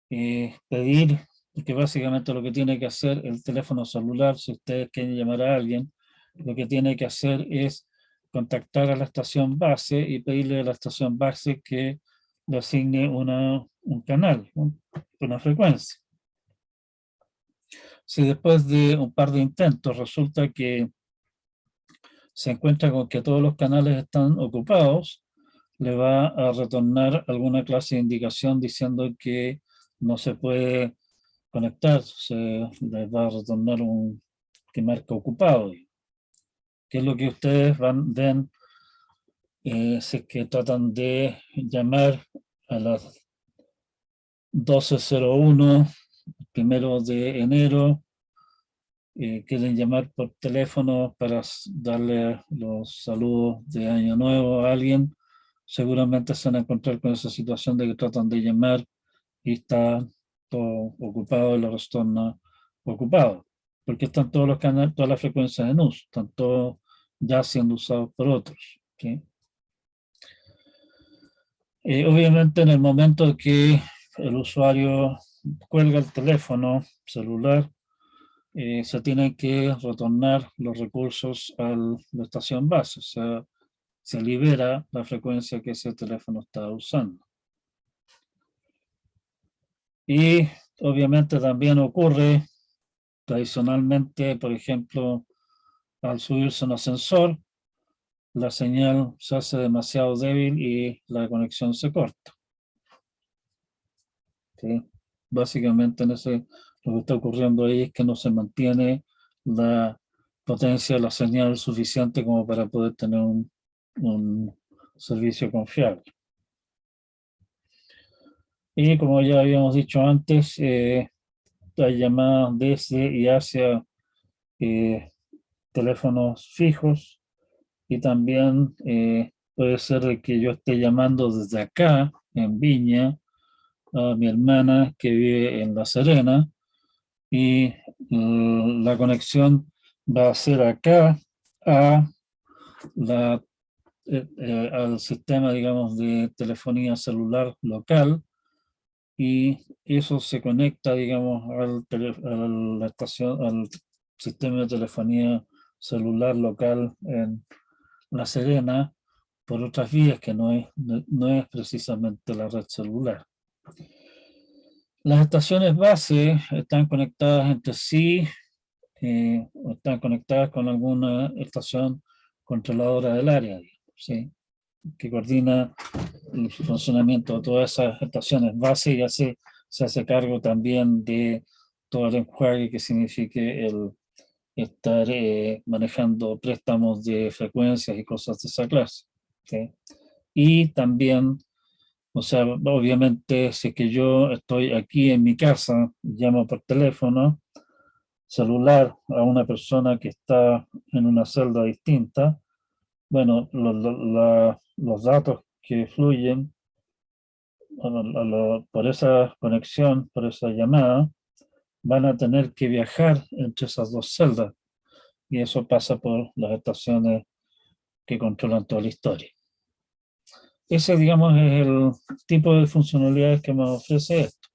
pedir, porque básicamente lo que tiene que hacer el teléfono celular, si ustedes quieren llamar a alguien, lo que tiene que hacer es contactar a la estación base y pedirle a la estación base que le asigne un canal, una frecuencia. Si después de un par de intentos resulta que se encuentra con que todos los canales están ocupados, le va a retornar alguna clase de indicación diciendo que no se puede conectar, se les va a retornar un que marca ocupado, que es lo que ustedes ven si es que tratan de llamar a las 12:01, primero de enero, quieren llamar por teléfono para darle los saludos de Año Nuevo a alguien, seguramente se van a encontrar con esa situación de que tratan de llamar y está todo ocupado y lo retorna ocupado, porque están todos los canales, todas las frecuencias en uso, están todos ya siendo usados por otros. ¿Sí? Obviamente en el momento que el usuario cuelga el teléfono celular, se tienen que retornar los recursos a la estación base, o sea, se libera la frecuencia que ese teléfono está usando. Y obviamente también ocurre tradicionalmente, por ejemplo, al subirse un ascensor, la señal se hace demasiado débil y la conexión se corta. ¿Sí? Básicamente lo que está ocurriendo ahí es que no se mantiene la potencia de la señal suficiente como para poder tener un servicio confiable. Y como ya habíamos dicho antes, hay llamadas desde y hacia teléfonos fijos y también puede ser que yo esté llamando desde acá, en Viña, a mi hermana que vive en La Serena y la conexión va a ser acá a al sistema, digamos, de telefonía celular local y eso se conecta, digamos, a la estación, al sistema de telefonía celular local en La Serena por otras vías que no es precisamente la red celular. Las estaciones base están conectadas entre sí, están conectadas con alguna estación controladora del área, ¿sí? Que coordina el funcionamiento de todas esas estaciones base y se hace cargo también de todo el enjuague que signifique el estar manejando préstamos de frecuencias y cosas de esa clase. ¿Sí? Y también, o sea, obviamente, si es que yo estoy aquí en mi casa, llamo por teléfono celular a una persona que está en una celda distinta, bueno, los datos que fluyen por esa conexión, por esa llamada, van a tener que viajar entre esas dos celdas y eso pasa por las estaciones que controlan toda la historia. Ese, digamos, es el tipo de funcionalidades que nos ofrece esto.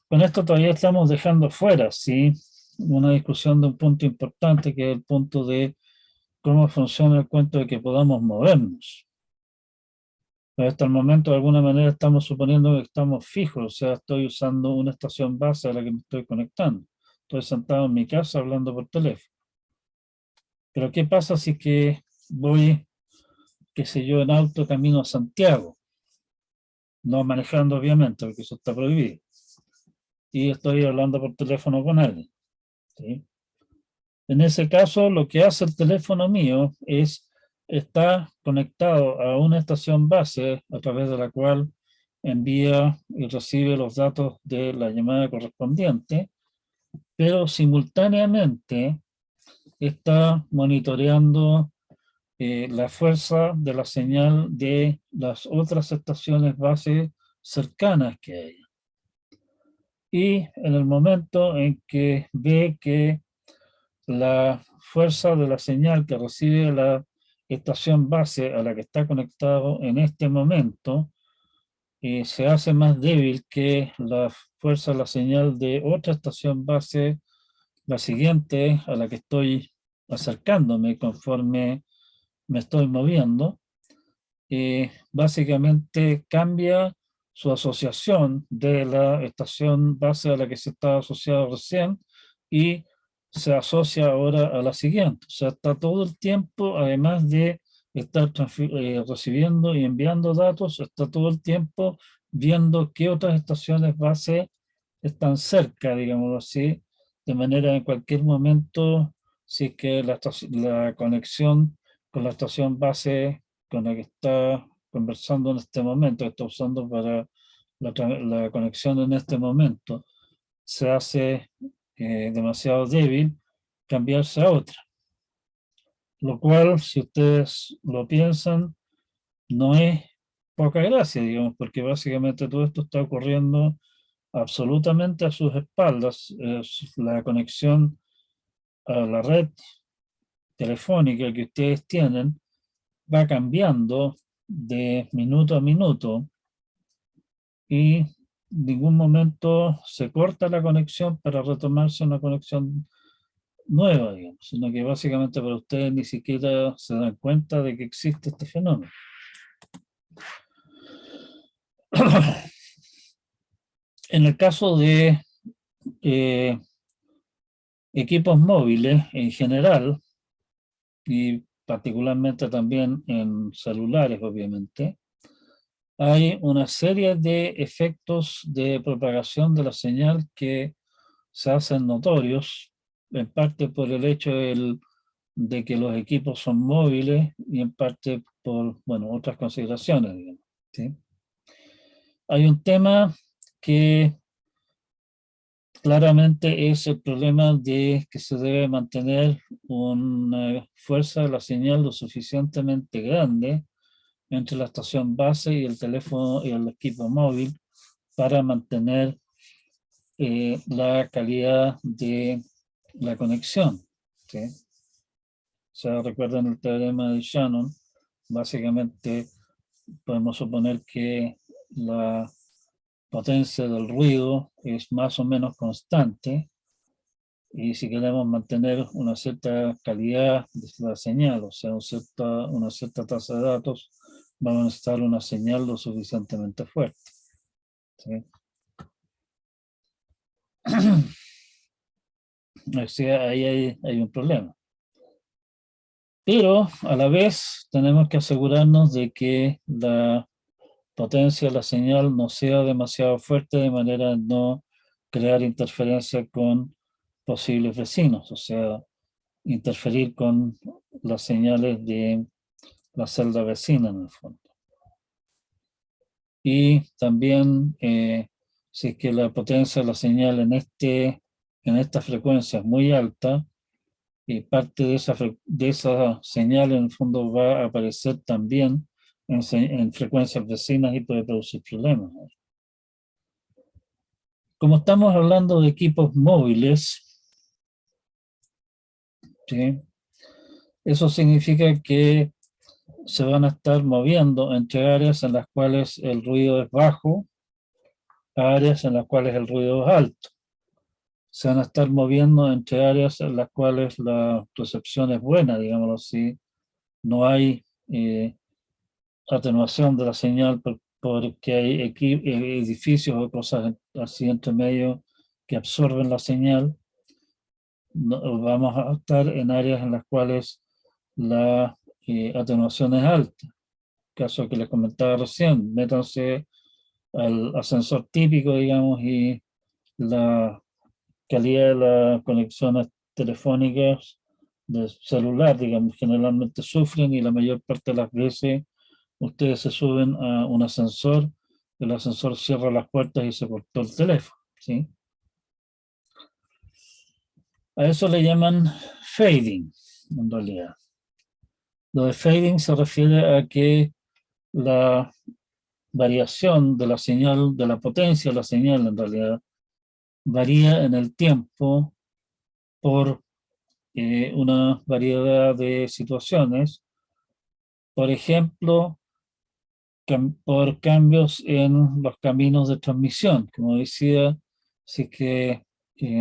Con esto todavía estamos dejando fuera, ¿sí? Una discusión de un punto importante que es el punto de cómo funciona el cuento de que podamos movernos. Pero hasta el momento, de alguna manera, estamos suponiendo que estamos fijos, o sea, estoy usando una estación base a la que me estoy conectando. Estoy sentado en mi casa hablando por teléfono. Pero ¿qué pasa si que voy, qué sé yo, en auto camino a Santiago? No manejando, obviamente, porque eso está prohibido. Y estoy hablando por teléfono con alguien. ¿Sí? En ese caso, lo que hace el teléfono mío es está conectado a una estación base a través de la cual envía y recibe los datos de la llamada correspondiente, pero simultáneamente está monitoreando la fuerza de la señal de las otras estaciones base cercanas que hay. Y en el momento en que ve que la fuerza de la señal que recibe la estación base a la que está conectado en este momento se hace más débil que la fuerza de la señal de otra estación base, la siguiente a la que estoy acercándome conforme me estoy moviendo, básicamente cambia su asociación de la estación base a la que se estaba asociado recién y se asocia ahora a la siguiente. O sea, está todo el tiempo, además de estar recibiendo y enviando datos, está todo el tiempo viendo qué otras estaciones base están cerca, digámoslo así, de manera en cualquier momento, si es que la conexión con la estación base con la que está conversando en este momento, que está usando para la conexión en este momento, se hace demasiado débil, cambiarse a otra. Lo cual, si ustedes lo piensan, no es poca gracia, digamos, porque básicamente todo esto está ocurriendo absolutamente a sus espaldas. La conexión a la red telefónica que ustedes tienen va cambiando de minuto a minuto y en ningún momento se corta la conexión para retomarse una conexión nueva, digamos, sino que básicamente para ustedes ni siquiera se dan cuenta de que existe este fenómeno. En el caso de equipos móviles en general, y particularmente también en celulares, obviamente, hay una serie de efectos de propagación de la señal que se hacen notorios, en parte por el hecho de que los equipos son móviles y en parte por, bueno, otras consideraciones, digamos, ¿sí? Hay un tema que claramente es el problema de que se debe mantener una fuerza de la señal lo suficientemente grande entre la estación base y el teléfono y el equipo móvil para mantener la calidad de la conexión, ¿sí? O sea, recuerdan el teorema de Shannon, básicamente podemos suponer que la potencia del ruido es más o menos constante y si queremos mantener una cierta calidad de la señal, o sea, una cierta tasa de datos, vamos a necesitar una señal lo suficientemente fuerte, ¿sí? O sea, ahí hay un problema. Pero a la vez tenemos que asegurarnos de que la potencia de la señal no sea demasiado fuerte de manera de no crear interferencia con posibles vecinos, o sea, interferir con las señales de la celda vecina en el fondo. Y también, si es que la potencia de la señal en esta frecuencia es muy alta, y parte de esa señal en el fondo va a aparecer también en frecuencias vecinas y puede producir problemas. Como estamos hablando de equipos móviles, ¿sí? Eso significa que se van a estar moviendo entre áreas en las cuales el ruido es bajo a áreas en las cuales el ruido es alto. Se van a estar moviendo entre áreas en las cuales la recepción es buena, digámoslo así. No hay atenuación de la señal porque hay edificios o cosas así entre medio que absorben la señal. No, vamos a estar en áreas en las cuales la atenuación es alta. Caso que les comentaba recién, métanse al ascensor típico, digamos, y la calidad de las conexiones telefónicas de celular, digamos, generalmente sufren y la mayor parte de las veces ustedes se suben a un ascensor, el ascensor cierra las puertas y se cortó el teléfono, ¿sí? A eso le llaman fading, en realidad. Lo de fading se refiere a que la variación de la señal, de la potencia de la señal, en realidad, varía en el tiempo por una variedad de situaciones. Por ejemplo, por cambios en los caminos de transmisión. Como decía, si es que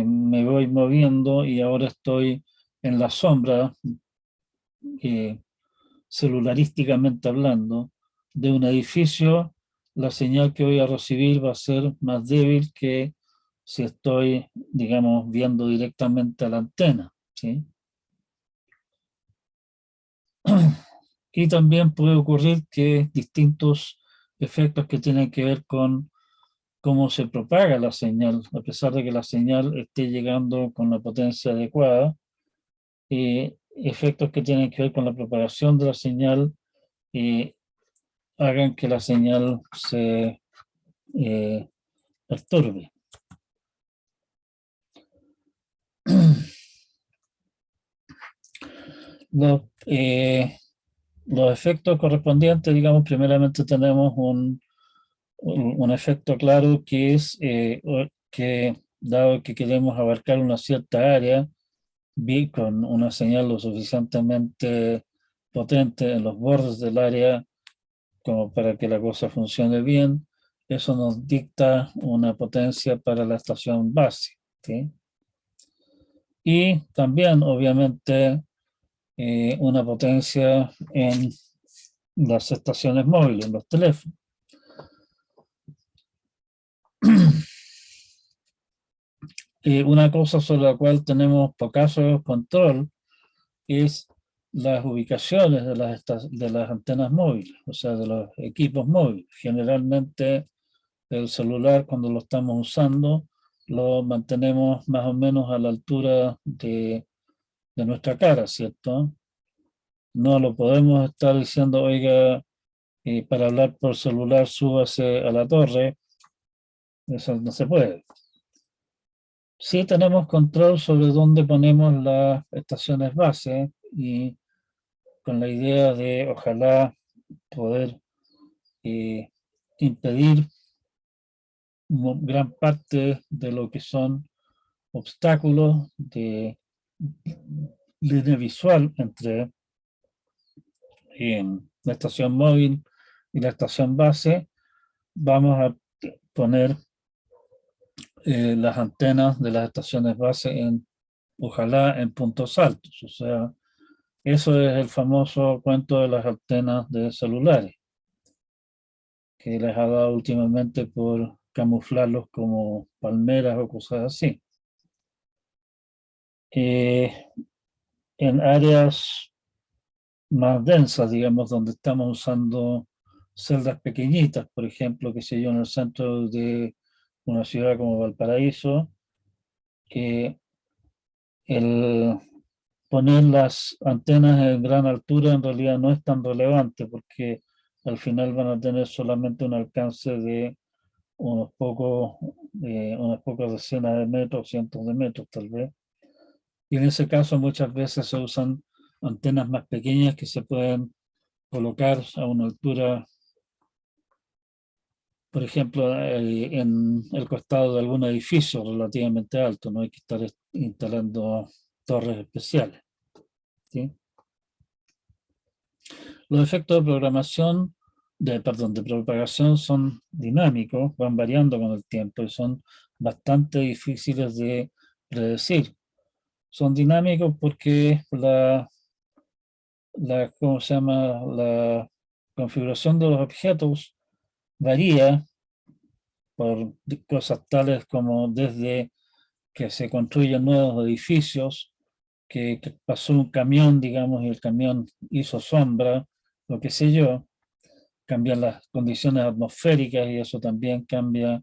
me voy moviendo y ahora estoy en la sombra, eh, celularísticamente hablando, de un edificio, la señal que voy a recibir va a ser más débil que si estoy, digamos, viendo directamente a la antena, ¿sí? Y también puede ocurrir que distintos efectos que tienen que ver con cómo se propaga la señal, a pesar de que la señal esté llegando con la potencia adecuada, efectos que tienen que ver con la propagación de la señal hagan que la señal se eh, perturbe. Los, los efectos correspondientes, digamos, primeramente tenemos un efecto claro que es que, dado que queremos abarcar una cierta área, con una señal lo suficientemente potente en los bordes del área como para que la cosa funcione bien, eso nos dicta una potencia para la estación base, ¿sí? Y también, obviamente, una potencia en las estaciones móviles, en los teléfonos. Una cosa sobre la cual tenemos pocaso control es las ubicaciones de las antenas móviles, o sea, de los equipos móviles. Generalmente el celular, cuando lo estamos usando, lo mantenemos más o menos a la altura de nuestra cara, ¿cierto? No lo podemos estar diciendo, oiga, para hablar por celular, súbase a la torre. Eso no se puede. Sí tenemos control sobre dónde ponemos las estaciones base y con la idea de, ojalá, poder impedir gran parte de lo que son obstáculos de línea visual entre la estación móvil y la estación base. Vamos a poner las antenas de las estaciones base ojalá en puntos altos. O sea, eso es el famoso cuento de las antenas de celulares, que les ha dado últimamente por camuflarlos como palmeras o cosas así. En áreas más densas, digamos, donde estamos usando celdas pequeñitas, por ejemplo, que sé yo, en el centro de una ciudad como Valparaíso, el poner las antenas en gran altura en realidad no es tan relevante porque al final van a tener solamente un alcance de unas pocas decenas de metros, cientos de metros tal vez. Y en ese caso muchas veces se usan antenas más pequeñas que se pueden colocar a una altura, por ejemplo, en el costado de algún edificio relativamente alto, no hay que estar instalando torres especiales, ¿sí? Los efectos de programación, de propagación son dinámicos, van variando con el tiempo y son bastante difíciles de predecir. Son dinámicos porque ¿cómo se llama? La configuración de los objetos varía por cosas tales como desde que se construyen nuevos edificios, que pasó un camión, digamos, y el camión hizo sombra, lo que sé yo, cambian las condiciones atmosféricas y eso también cambia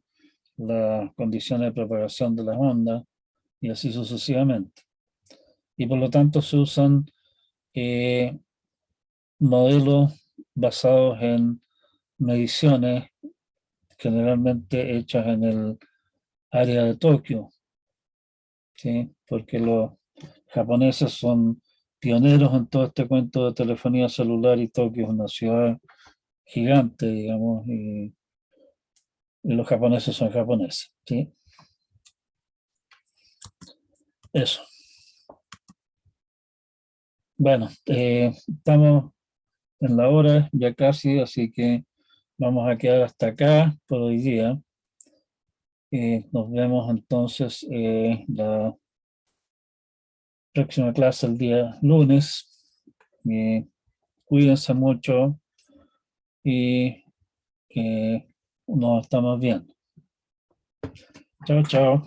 las condiciones de propagación de las ondas y así sucesivamente. y por lo tanto se usan eh, modelos basados en mediciones generalmente hechas en el área de Tokio, ¿sí? Porque los japoneses son pioneros en todo este cuento de telefonía celular y Tokio es una ciudad gigante, digamos, y los japoneses son japoneses, ¿sí? Eso. Bueno, estamos en la hora ya casi, así que vamos a quedar hasta acá por hoy día. Nos vemos entonces la próxima clase el día lunes. Eh, Cuídense mucho y nos estamos viendo. Chao, chao.